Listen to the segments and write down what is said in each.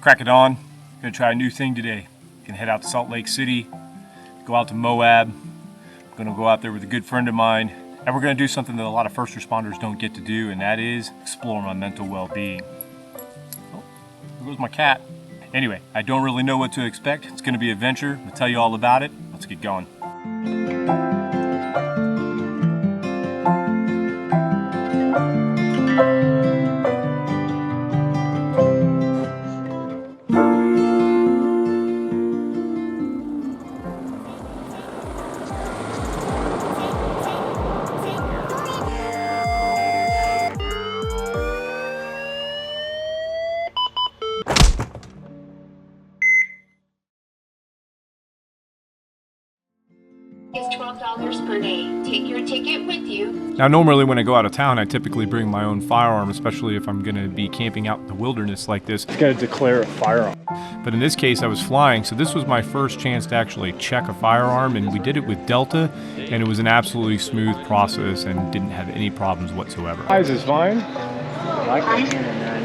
Crack it on. Gonna try a new thing today. Gonna head out to Salt Lake City, go out to Moab. Gonna go out there with a good friend of mine, and we're gonna do something that a lot of first responders don't get to do, and that is explore my mental well-being. Oh, there goes my cat. Anyway, I don't really know what to expect. It's gonna be an adventure. I'll tell you all about it. Let's get going. It's $12 per day. Take your ticket with you. Now, normally when I go out of town, I typically bring my own firearm, especially if I'm gonna be camping out in the wilderness like this. It's gotta declare a firearm. But in this case, I was flying, so this was my first chance to actually check a firearm, and we did it with Delta, and it was an absolutely smooth process and didn't have any problems whatsoever. Eyes is fine.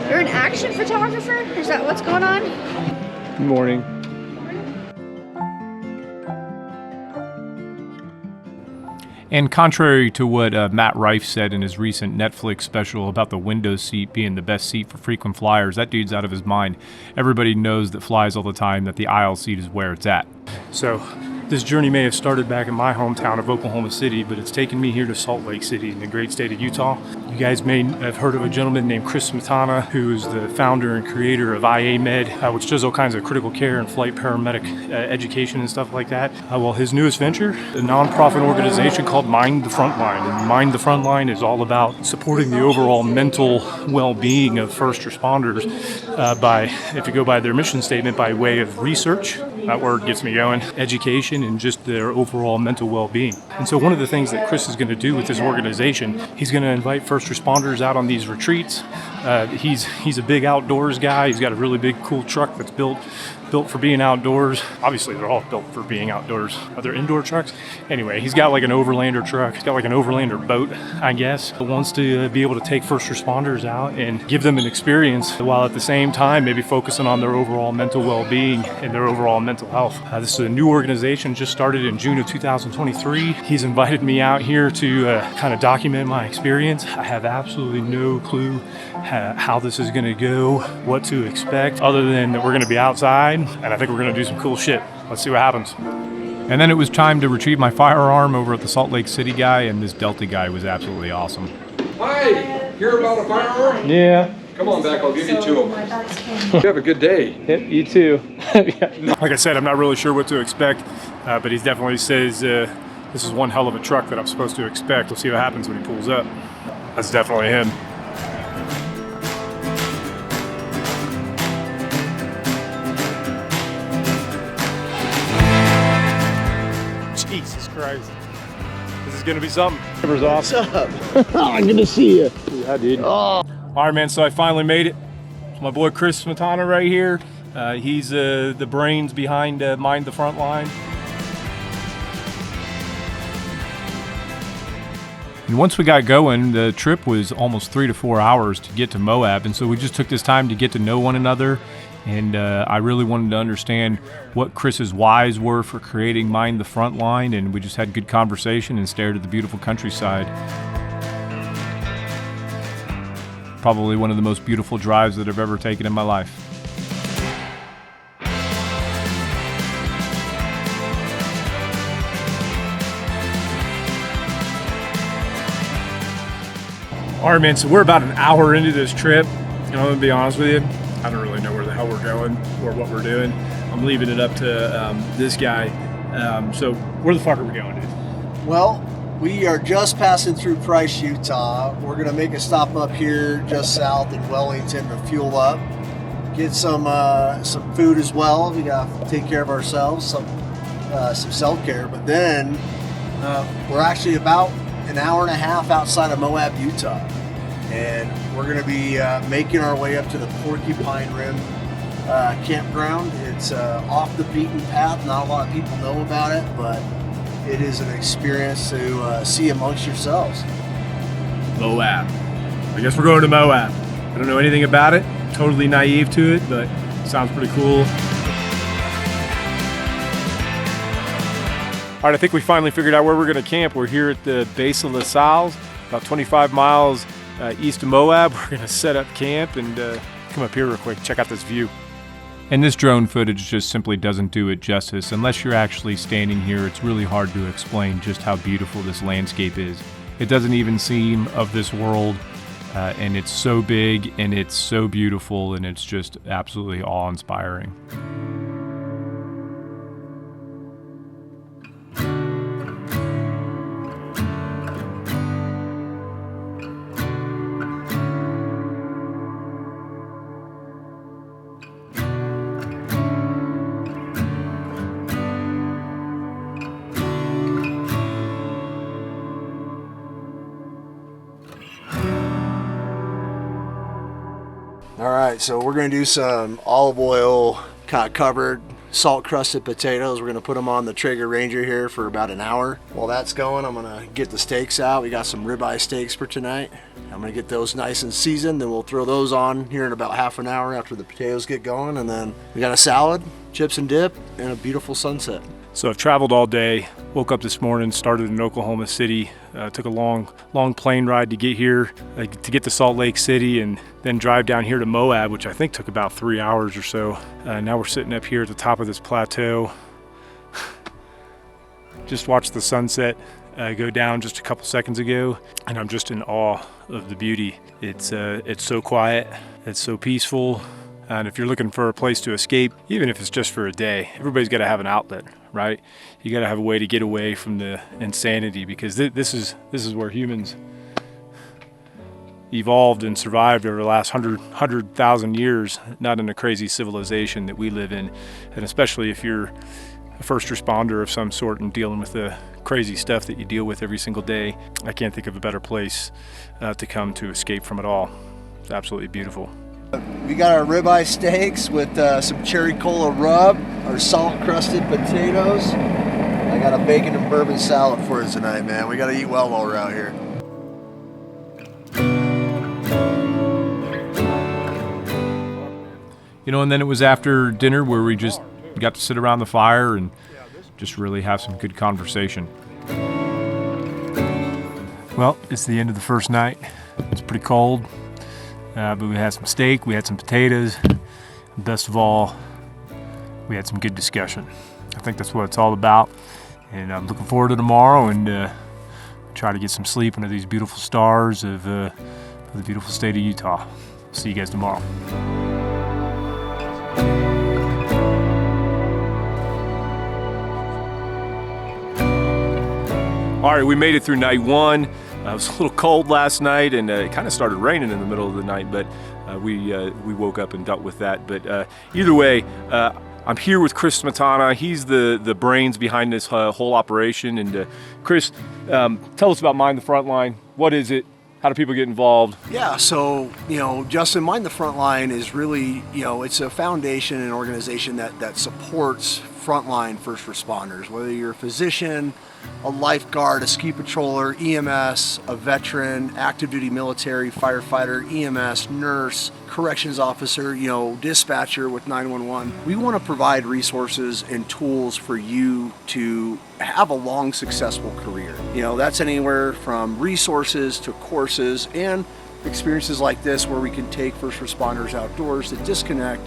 You're an action photographer? Is that what's going on? Good morning. And contrary to what Matt Rife said in his recent Netflix special about the window seat being the best seat for frequent flyers, that dude's out of his mind. Everybody knows that flies all the time that the aisle seat is where it's at. So this journey may have started back in my hometown of Oklahoma City, but it's taken me here to Salt Lake City in the great state of Utah. You guys may have heard of a gentleman named Chris Smetana, who is the founder and creator of IA Med, which does all kinds of critical care and flight paramedic education and stuff like that. Well, his newest venture, a nonprofit organization called Mind the Frontline. And Mind the Frontline is all about supporting the overall mental well-being of first responders by, if you go by their mission statement, by way of research. That word gets me going. Education and just their overall mental well-being. And so one of the things that Chris is going to do with his organization, he's going to invite first responders out on these retreats. He's a big outdoors guy. He's got a really big, cool truck that's built for being outdoors. Obviously, they're all built for being outdoors. Are there indoor trucks? Anyway, he's got like an overlander truck. He's got like an overlander boat, I guess. He wants to be able to take first responders out and give them an experience while at the same time maybe focusing on their overall mental well-being and their overall mental health. This is a new organization, just started in June of 2023. He's invited me out here to kind of document my experience. I have absolutely no clue how this is going to go, what to expect, other than that we're going to be outside, and I think we're going to do some cool shit. Let's see what happens. And then it was time to retrieve my firearm over at the Salt Lake City guy, and this Delta guy was absolutely awesome. Hi, hear about a firearm? Yeah. Come on back, I'll give you two of them. You have a good day. Yep, you too. Like I said, I'm not really sure what to expect, but he definitely says this is one hell of a truck that I'm supposed to expect. We'll see what happens when he pulls up. That's definitely him. Jesus Christ. This is gonna be something. Camera's off. What's up? Oh, good to see you. Yeah, dude. Oh. All right, man, so I finally made it. It's my boy Chris Smetana right here. He's the brains behind Mind the Frontline. And once we got going, the trip was almost 3 to 4 hours to get to Moab, and so we just took this time to get to know one another, and I really wanted to understand what Chris's whys were for creating Mind the Frontline, and we just had good conversation and stared at the beautiful countryside. Probably one of the most beautiful drives that I've ever taken in my life. All right, man, so we're about an hour into this trip. And I'm gonna be honest with you, I don't really know where the hell we're going or what we're doing. I'm leaving it up to this guy. So where the fuck are we going, dude? Well, we are just passing through Price, Utah. We're going to make a stop up here just south in Wellington to fuel up, get some food as well. We got to take care of ourselves, some self-care. But then we're actually about an hour and a half outside of Moab, Utah. And we're going to be making our way up to the Porcupine Rim campground. It's off the beaten path. Not a lot of people know about it, but it is an experience to see amongst yourselves. Moab. I guess we're going to Moab. I don't know anything about it. Totally naive to it, but Sounds pretty cool. All right, I think we finally figured out where we're gonna camp. We're here at the base of La Salles, about 25 miles east of Moab. We're gonna set up camp and come up here real quick, check out this view. And this drone footage just simply doesn't do it justice. Unless you're actually standing here, it's really hard to explain just how beautiful this landscape is. It doesn't even seem of this world, and it's so big and it's so beautiful, and it's just absolutely awe-inspiring. All right, so we're gonna do some olive oil kind of covered salt crusted potatoes. We're gonna put them on the Traeger Ranger here for about an hour. While that's going, I'm gonna get the steaks out. We got some ribeye steaks for tonight. I'm gonna get those nice and seasoned, then we'll throw those on here in about half an hour after the potatoes get going. And then we got a salad, chips and dip, and a beautiful sunset. So I've traveled all day, woke up this morning, started in Oklahoma City, took a long plane ride to get here, to get to Salt Lake City, and then drive down here to Moab, which I think took about 3 hours or so. Now we're sitting up here at the top of this plateau. Just watched the sunset go down just a couple seconds ago, and I'm just in awe of the beauty. It's so quiet, it's so peaceful. And if you're looking for a place to escape, even if it's just for a day, everybody's got to have an outlet, right? You got to have a way to get away from the insanity, because this is where humans evolved and survived over the last 100,000 years, not in a crazy civilization that we live in. And especially if you're a first responder of some sort and dealing with the crazy stuff that you deal with every single day, I can't think of a better place to come to escape from it all. It's absolutely beautiful. We got our ribeye steaks with some cherry cola rub, our salt crusted potatoes. I got a bacon and bourbon salad for us tonight, man. We got to eat well while we're out here. You know, and then it was after dinner where we just got to sit around the fire and just really have some good conversation. Well, it's the end of the first night. It's pretty cold. But we had some steak, we had some potatoes, and best of all, we had some good discussion. I think that's what it's all about, and I'm looking forward to tomorrow and try to get some sleep under these beautiful stars of the beautiful state of Utah. See you guys tomorrow. All right, we made it through night one. It was a little cold last night, and it kind of started raining in the middle of the night, but we woke up and dealt with that. But either way, I'm here with Chris Smetana. He's the brains behind this whole operation. And Chris, tell us about Mind the Frontline. What is it? How do people get involved? Yeah, so, Justin, Mind the Frontline is really, it's a foundation and organization that supports frontline first responders, whether you're a physician, a lifeguard, a ski patroller, EMS, a veteran, active duty military, firefighter, EMS, nurse, corrections officer, dispatcher with 911. We want to provide resources and tools for you to have a long, successful career. That's anywhere from resources to courses and experiences like this where we can take first responders outdoors to disconnect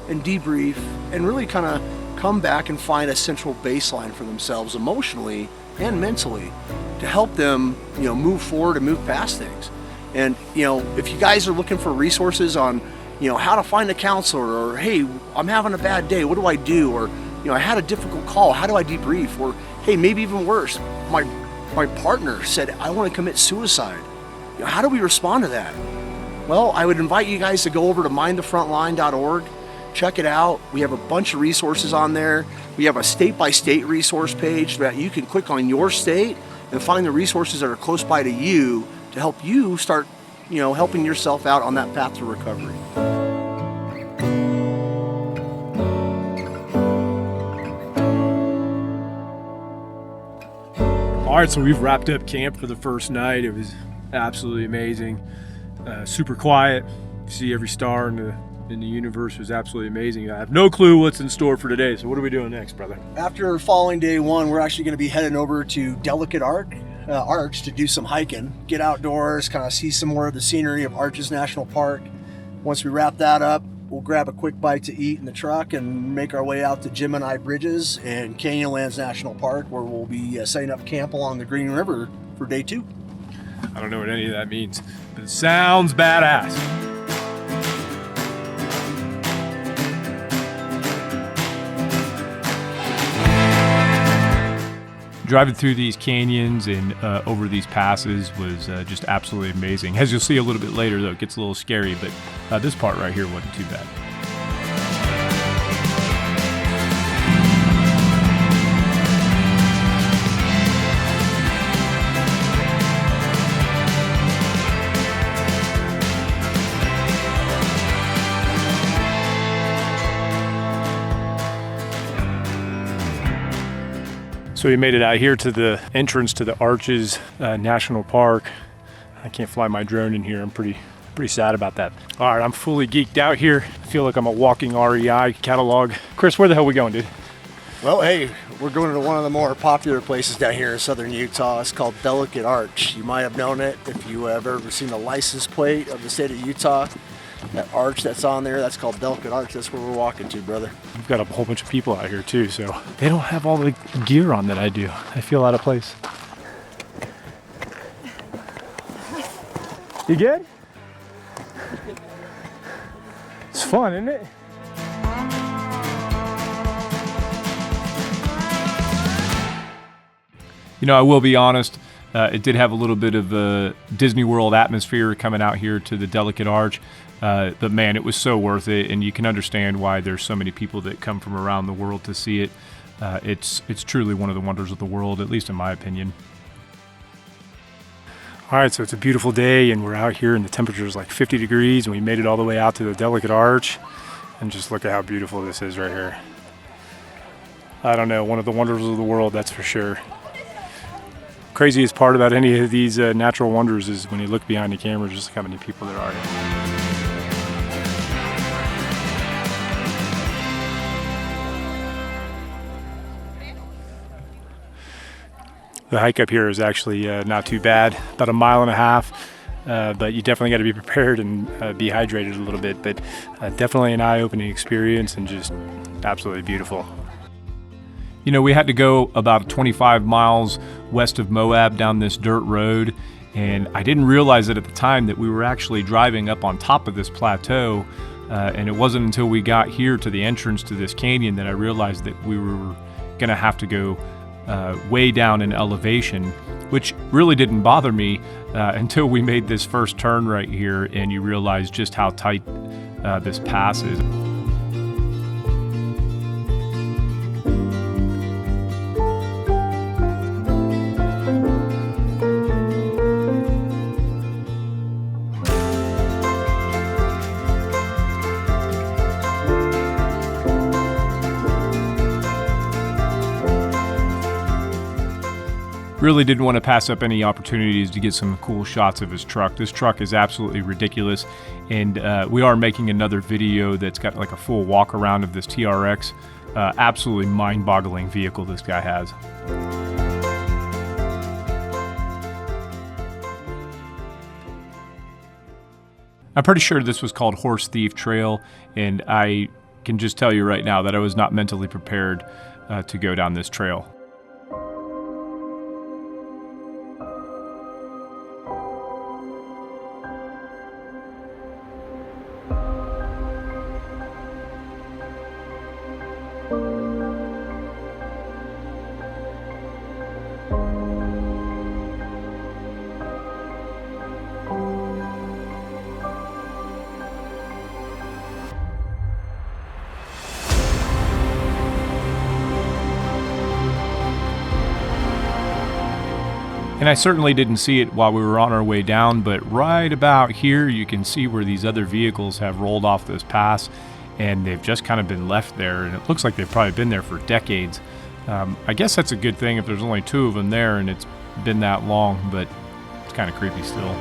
and debrief and really kind of come back and find a central baseline for themselves emotionally and mentally to help them, move forward and move past things. And, if you guys are looking for resources on, how to find a counselor, or, hey, I'm having a bad day, what do I do? Or, I had a difficult call, how do I debrief? Or, hey, maybe even worse, my partner said, I want to commit suicide. How do we respond to that? Well, I would invite you guys to go over to mindthefrontline.org. Check it out. We have a bunch of resources on there. We have a state-by-state resource page that you can click on your state and find the resources that are close by to you to help you start, helping yourself out on that path to recovery. All right, so we've wrapped up camp for the first night. It was absolutely amazing. Super quiet. You see every star in the in the universe was absolutely amazing. I have no clue what's in store for today, so what are we doing next, brother? After following day one, we're actually going to be heading over to Delicate Arch to do some hiking, get outdoors, kind of see some more of the scenery of Arches National Park. Once we wrap that up, we'll grab a quick bite to eat in the truck and make our way out to Gemini Bridges and Canyonlands National Park, where we'll be setting up camp along the Green River for day 2. I don't know what any of that means, but it sounds badass. Driving through these canyons and over these passes was just absolutely amazing. As you'll see a little bit later, though, it gets a little scary, but this part right here wasn't too bad. So we made it out here to the entrance to the Arches National Park. I can't fly my drone in here. I'm pretty sad about that. All right, I'm fully geeked out here. I feel like I'm a walking REI catalog. Chris, where the hell are we going, dude? Well, hey, we're going to one of the more popular places down here in southern Utah. It's called Delicate Arch. You might have known it if you have ever seen the license plate of the state of Utah. That arch that's on there, that's called Delicate Arch. That's where we're walking to, brother. We've got a whole bunch of people out here too, so they don't have all the gear on that I do. I feel out of place. You good? It's fun, isn't it? You know, I will be honest, it did have a little bit of a Disney World atmosphere coming out here to the Delicate Arch. But man, it was so worth it, and you can understand why there's so many people that come from around the world to see it. It's truly one of the wonders of the world, at least in my opinion. All right, so it's a beautiful day, and we're out here, and the temperature is like 50 degrees, and we made it all the way out to the Delicate Arch. And just look at how beautiful this is right here. I don't know, one of the wonders of the world, that's for sure. Craziest part about any of these natural wonders is when you look behind the camera, just how many people there are. The hike up here is actually not too bad, about 1.5 miles, but you definitely got to be prepared and be hydrated a little bit, but definitely an eye-opening experience and just absolutely beautiful. You know, we had to go about 25 miles west of Moab down this dirt road, and I didn't realize it at the time that we were actually driving up on top of this plateau, and it wasn't until we got here to the entrance to this canyon that I realized that we were going to have to go way down in elevation, which really didn't bother me until we made this first turn right here and you realize just how tight this pass is. Really didn't want to pass up any opportunities to get some cool shots of his truck. This truck is absolutely ridiculous, and we are making another video that's got like a full walk around of this TRX. Absolutely mind-boggling vehicle this guy has. I'm pretty sure this was called Horse Thief Trail, and I can just tell you right now that I was not mentally prepared to go down this trail. And I certainly didn't see it while we were on our way down, but right about here you can see where these other vehicles have rolled off this pass, and they've just kind of been left there, and it looks like they've probably been there for decades. I guess that's a good thing if there's only 2 of them there and it's been that long, but it's kind of creepy still.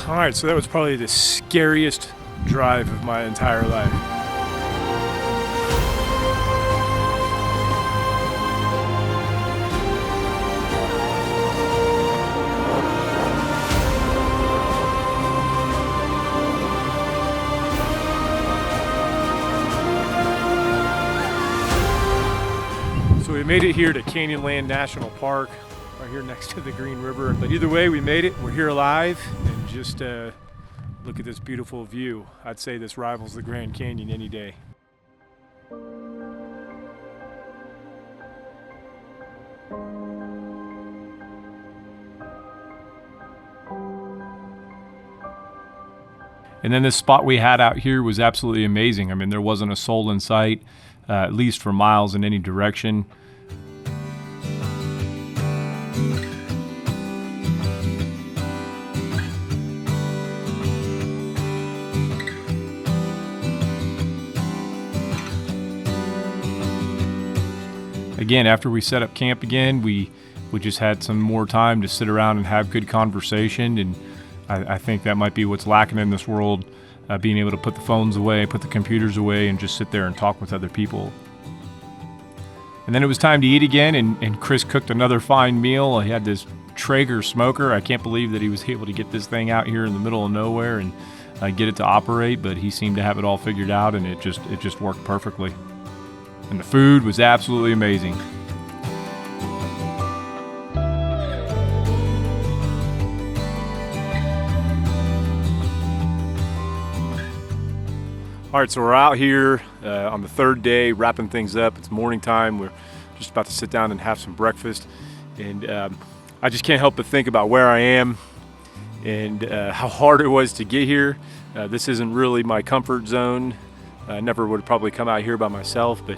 All right, so that was probably the scariest drive of my entire life. So we made it here to Canyonland National Park, right here next to the Green River. But either way, we made it. We're here alive, and just look at this beautiful view. I'd say this rivals the Grand Canyon any day. And then this spot we had out here was absolutely amazing. I mean, there wasn't a soul in sight, at least for miles in any direction. Again, after we set up camp again, we just had some more time to sit around and have good conversation, and I think that might be what's lacking in this world, being able to put the phones away, put the computers away, and just sit there and talk with other people. And then it was time to eat again, and Chris cooked another fine meal. He had this Traeger smoker. I can't believe that he was able to get this thing out here in the middle of nowhere and get it to operate, but he seemed to have it all figured out, and it just worked perfectly. And the food was absolutely amazing. All right, so we're out here on the third day, wrapping things up. It's morning time. We're just about to sit down and have some breakfast. And I just can't help but think about where I am and how hard it was to get here. This isn't really my comfort zone. I never would have probably come out here by myself, but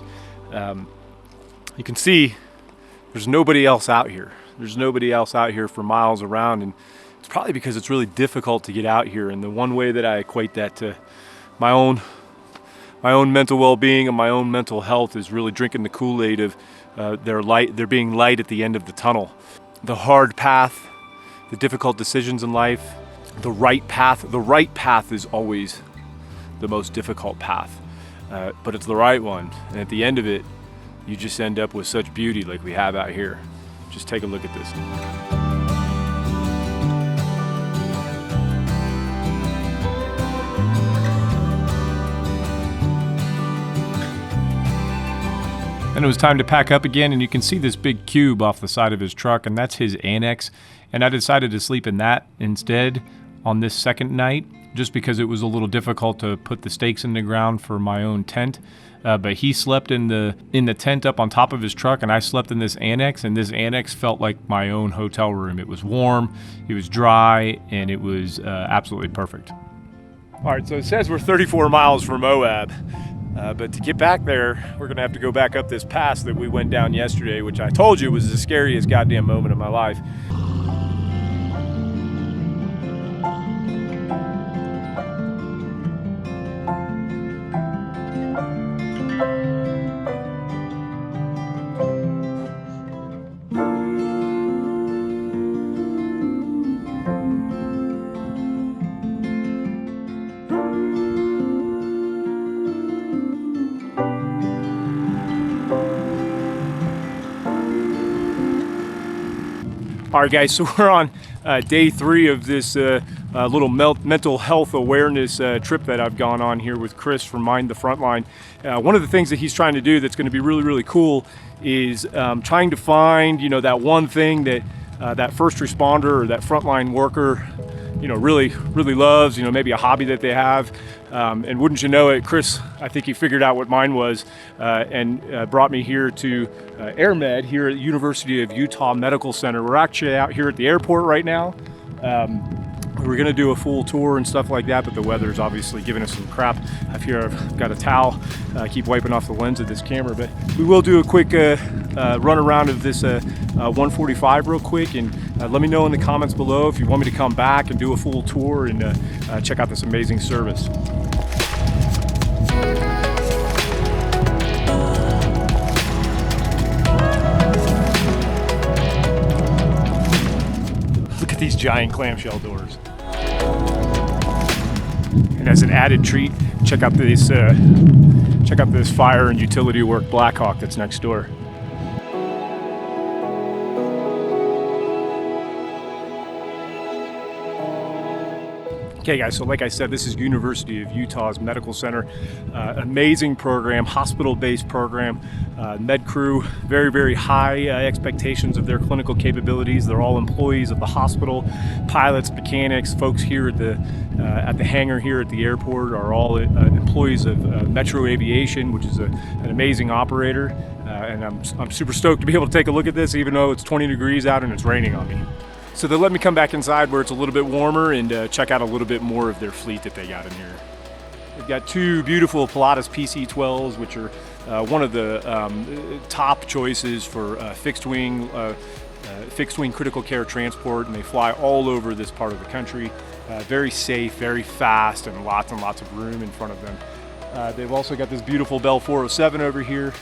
you can see there's nobody else out here. There's nobody else out here for miles around, and it's probably because it's really difficult to get out here. And the one way that I equate that to my own mental well-being and my own mental health is really drinking the Kool-Aid of there being light at the end of the tunnel. The hard path, the difficult decisions in life, the right path. The right path is always the most difficult path, but it's the right one. And at the end of it, you just end up with such beauty like we have out here. Just take a look at this. Then it was time to pack up again, and you can see this big cube off the side of his truck, and that's his annex. And I decided to sleep in that instead on this second night, just because it was a little difficult to put the stakes in the ground for my own tent. But he slept in the tent up on top of his truck, and I slept in this annex, and this annex felt like my own hotel room. It was warm, it was dry, and it was absolutely perfect. All right, so it says we're 34 miles from Moab. But to get back there, we're gonna have to go back up this pass that we went down yesterday, which I told you was the scariest goddamn moment of my life. All right, guys, so we're on day 3 of this little mental health awareness trip that I've gone on here with Chris from Mind the Frontline. One of the things that he's trying to do that's going to be really, really cool is trying to find, that one thing that that first responder or that frontline worker, really loves, maybe a hobby that they have. And wouldn't you know it, Chris, I think he figured out what mine was and brought me here to AirMed here at University of Utah Medical Center. We're actually out here at the airport right now. We were gonna do a full tour and stuff like that, but the weather's obviously giving us some crap. I've got a towel, keep wiping off the lens of this camera, but we will do a quick run around of this 145 real quick, and let me know in the comments below if you want me to come back and do a full tour and check out this amazing service. Look at these giant clamshell doors. And as an added treat, check out this fire and utility work Blackhawk that's next door. Okay guys, so like I said, this is University of Utah's Medical Center. Amazing program, hospital-based program. Med crew, very, very high expectations of their clinical capabilities. They're all employees of the hospital. Pilots, mechanics, folks here at the hangar here at the airport are all employees of Metro Aviation, which is an amazing operator. And I'm super stoked to be able to take a look at this, even though it's 20 degrees out and it's raining on me. So they let me come back inside where it's a little bit warmer and check out a little bit more of their fleet that they got in here. They've got two beautiful Pilatus PC-12s, which are one of the top choices for fixed wing critical care transport, and they fly all over this part of the country. Very safe, very fast, and lots of room in front of them. They've also got this beautiful Bell 407 over here,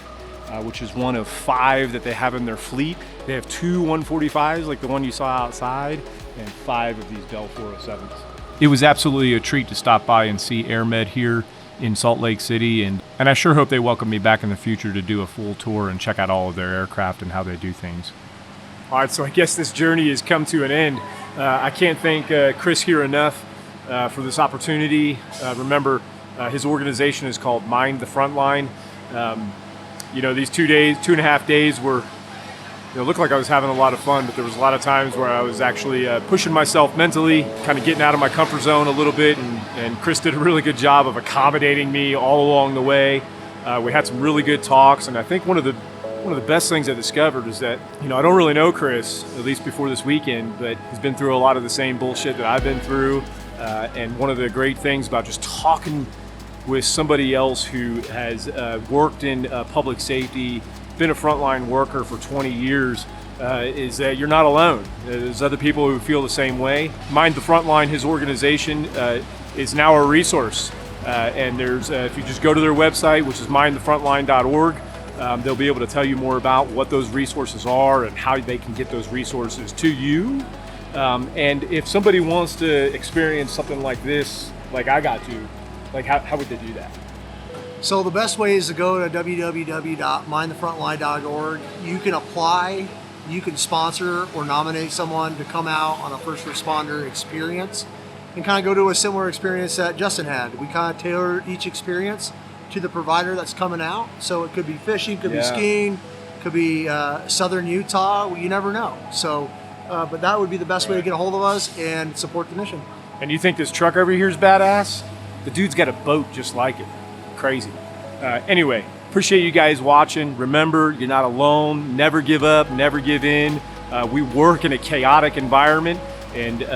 which is one of 5 that they have in their fleet. They have 2 145s like the one you saw outside, and 5 of these Bell 407s. It was absolutely a treat to stop by and see AirMed here in Salt Lake City, and I sure hope they welcome me back in the future to do a full tour and check out all of their aircraft and how they do things. All right, so I guess this journey has come to an end. I can't thank Chris here enough for this opportunity. Remember, his organization is called Mind the Frontline. You know, these 2.5 days were, it looked like I was having a lot of fun, but there was a lot of times where I was actually pushing myself mentally, kind of getting out of my comfort zone a little bit, and Chris did a really good job of accommodating me all along the way. We had some really good talks, and I think one of the best things I discovered is that, you know, I don't really know Chris, at least before this weekend, but he's been through a lot of the same bullshit that I've been through, and one of the great things about just talking with somebody else who has worked in public safety, been a frontline worker for 20 years, is that you're not alone. There's other people who feel the same way. Mind the Frontline, his organization, is now a resource. And there's, if you just go to their website, which is mindthefrontline.org, they'll be able to tell you more about what those resources are and how they can get those resources to you. And if somebody wants to experience something like this, like I got to, like how would they do that? So the best way is to go to www.mindthefrontline.org. You can apply, you can sponsor or nominate someone to come out on a first responder experience and kind of go to a similar experience that Justin had. We kind of tailor each experience to the provider that's coming out. So it could be fishing, could be skiing, could be southern Utah. You never know. So, but that would be the best way to get a hold of us and support the mission. And you think this truck over here is badass? The dude's got a boat just like it. Crazy. Anyway, appreciate you guys watching. Remember, you're not alone. Never give up, never give in. We work in a chaotic environment, and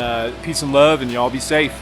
peace and love, and y'all be safe.